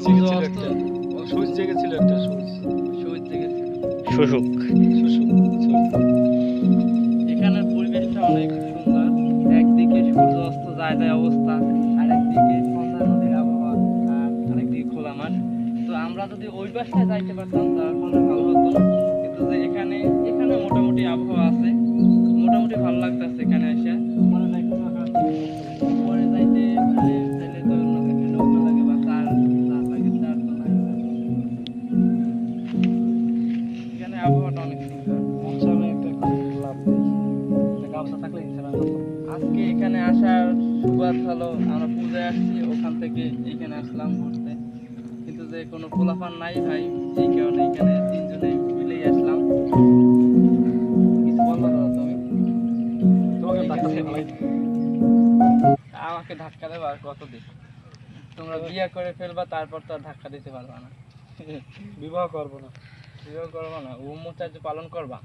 জেগেছিল একটা, সূর্য জেগেছিল একটা, সূর্য জেগেছিল, শুশুক শুশুক। এখানের পরিবেশটা অনেক সুন্দর, একদিকে সূর্য অস্ত যায় যায় অবস্থা, আর একদিকে সন্ধ্যা নদীর আবহাওয়া, আর আরেকদিকে খোলা মাঠ। তো আমরা যদি ওই পাশটায় যাইতে পারতাম তাহলে ভালো হতো, কিন্তু যে এখানে এখানে মোটামুটি আবহাওয়া আছে, মোটামুটি ভালো লাগতেছে এখানে এসে। পরে যাইতে মানে তাইলে তো একটা নৌকা লাগে বা চার চার লাগে, চার তো লাগে। এখানে আবহাওয়াটা অনেক সুন্দর। আজকে এখানে আসার সুবাদ হলো আমরা পূজায় আসছি, ওখান থেকে এইখানে আসলাম ঘুরতে, কিন্তু যে কোনো পোলাপান নাই ভাই, এই কারণে এখানে তিনজনে মিলেই আসলাম। কিছু বলবো দাদা তুমি? আমাকে ধাক্কা দেবো আর কত দিন? তোমরা বিয়ে করে ফেলবা, তারপর তো আর ধাক্কা দিতে পারবা না। বিবাহ করবো না, বিবাহ করবো না, ও মোচার্য পালন করবা।